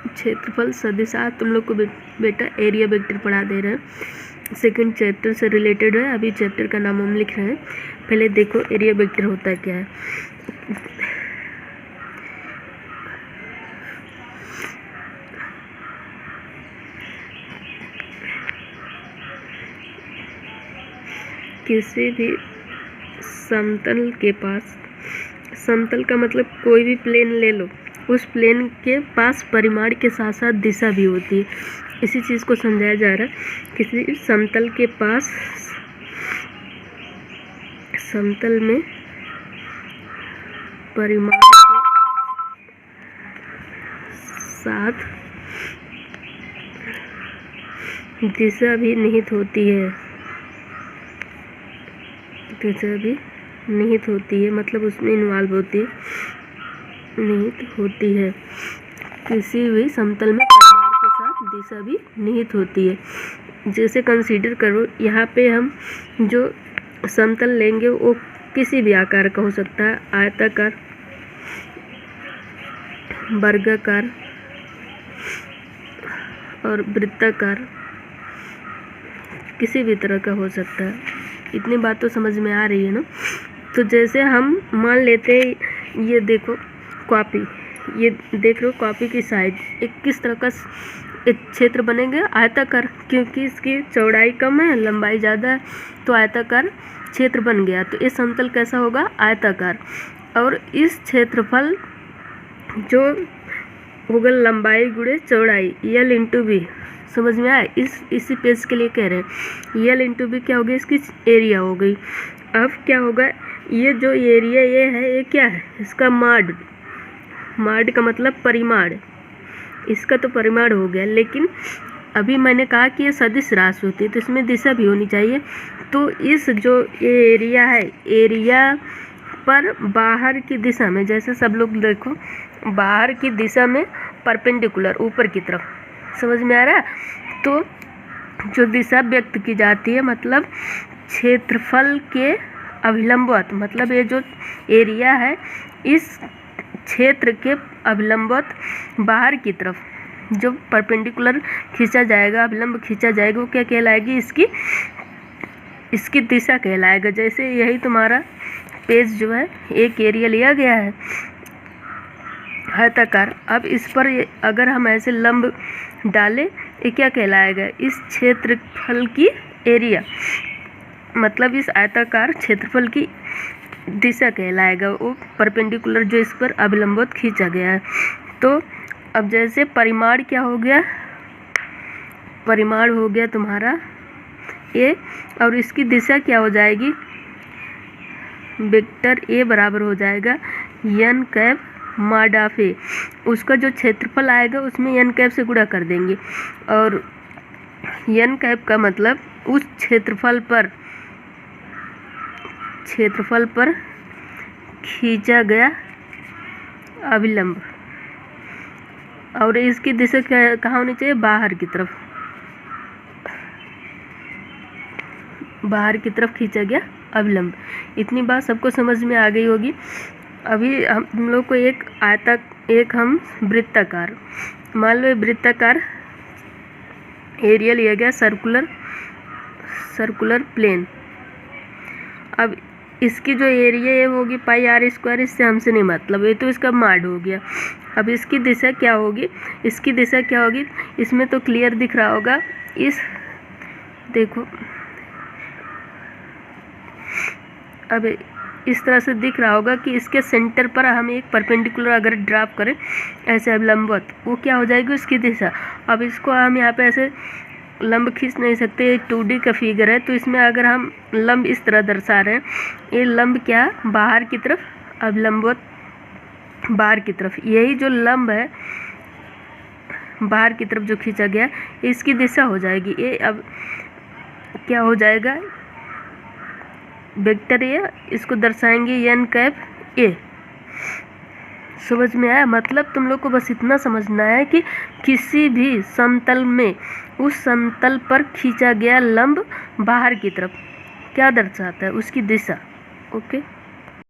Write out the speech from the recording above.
क्षेत्रफल सदिश। आज तुम लोग को बेटा एरिया वेक्टर पढ़ा दे रहे हैं, सेकंड चैप्टर से रिलेटेड है। अभी चैप्टर का नाम हम लिख रहे हैं। पहले देखो एरिया वेक्टर होता क्या है। किसी भी समतल के पास, समतल का मतलब कोई भी प्लेन ले लो, उस प्लेन के पास परिमाण के साथ साथ दिशा भी होती है। इसी चीज़ को समझाया जा रहा है। किसी समतल के पास, समतल में परिमाण के साथ दिशा भी निहित होती है। दिशा भी निहित होती है मतलब उसमें इन्वॉल्व होती है, निहित होती है। किसी भी समतल में परिमाण के साथ दिशा भी निहित होती है। जैसे कंसीडर करो, यहाँ पे हम जो समतल लेंगे वो किसी भी आकार का हो सकता है, आयताकार, वर्गाकार और वृत्ताकार, किसी भी तरह का हो सकता है। इतनी बात तो समझ में आ रही है ना। तो जैसे हम मान लेते हैं, ये देखो कॉपी, ये देख लो कॉपी की साइड एक किस तरह का एक क्षेत्र बनेगा, आयताकार, क्योंकि इसकी चौड़ाई कम है लंबाई ज़्यादा है, तो आयताकार क्षेत्र बन गया। तो ये समतल कैसा होगा, आयताकार। और इस क्षेत्रफल जो होगा लंबाई गुणे चौड़ाई, L इंटू बी, समझ में आया। इसी पेज के लिए कह रहे हैं। L इंटू बी क्या हो गई, इसकी एरिया हो गई। अब क्या होगा, ये जो एरिया ये है, ये क्या है, इसका माड, माड का मतलब परिमाण, इसका तो परिमाण हो गया। लेकिन अभी मैंने कहा कि ये सदिश राशि होती है तो इसमें दिशा भी होनी चाहिए। तो इस जो ये एरिया है, एरिया पर बाहर की दिशा में, जैसे सब लोग देखो बाहर की दिशा में परपेंडिकुलर ऊपर की तरफ, समझ में आ रहा है। तो जो दिशा व्यक्त की जाती है मतलब क्षेत्रफल के अभिलंबवत, मतलब ये जो एरिया है इस क्षेत्र के अभिलंबवत बाहर की तरफ जो परपेंडिकुलर खींचा जाएगा, अभिलंब खींचा जाएगा, वो क्या कहलाएगी, इसकी दिशा कहलाएगा। जैसे यही तुम्हारा पेज जो है एक एरिया लिया गया है आयताकार। अब इस पर अगर हम ऐसे लंब डालें, ये क्या कहलाएगा, इस क्षेत्रफल की एरिया, मतलब इस आयताकार क्षेत्रफल की दिशा कहलाएगा, वो परपेंडिकुलर जो इस पर अभिलंबित खींचा गया है। तो अब जैसे परिमाण क्या हो गया, परिमाण हो गया तुम्हारा ए, और इसकी दिशा क्या हो जाएगी, वेक्टर ए बराबर हो जाएगा n कैप मॉड ऑफ ए। उसका जो क्षेत्रफल आएगा उसमें n कैप से गुणा कर देंगे, और n कैप का मतलब उस क्षेत्रफल पर खींचा गया अभिलंब, और इसकी दिशा कहाँ होनी चाहिए, बाहर की तरफ, बाहर की तरफ खींचा गया अभिलंब। इतनी बात सबको समझ में आ गई होगी। अभी हम लोग को एक हम वृत्ताकार, मान लो वृत्ताकार एरिया लिया गया, सर्कुलर प्लेन। अब इसकी जो एरिया ये होगी पाई आर स्क्वायर, इससे हमसे नहीं मतलब, ये तो इसका माड हो गया। अब इसकी दिशा क्या होगी, इसकी दिशा क्या होगी, इसमें तो क्लियर दिख रहा होगा, इस देखो अब इस तरह से दिख रहा होगा कि इसके सेंटर पर हम एक परपेंडिकुलर अगर ड्रॉप करें ऐसे अभिलंबवत, वो क्या हो जाएगी, उसकी दिशा। अब इसको हम यहाँ पे ऐसे लंब खींच नहीं सकते, 2D का फिगर है, तो इसमें अगर हम लंब इस तरह दर्शा रहे हैं, ये लंब क्या, बाहर की तरफ अभिलंबवत, बाहर की तरफ, यही जो लंब है बाहर की तरफ जो खींचा गया, इसकी दिशा हो जाएगी ये। अब क्या हो जाएगा, वेक्टर ए, इसको दर्शाएंगे n कैप ए। समझ में आया। मतलब तुम लोग को बस इतना समझना है कि किसी भी समतल में उस समतल पर खींचा गया लंब बाहर की तरफ क्या दर्शाता है, उसकी दिशा। ओके।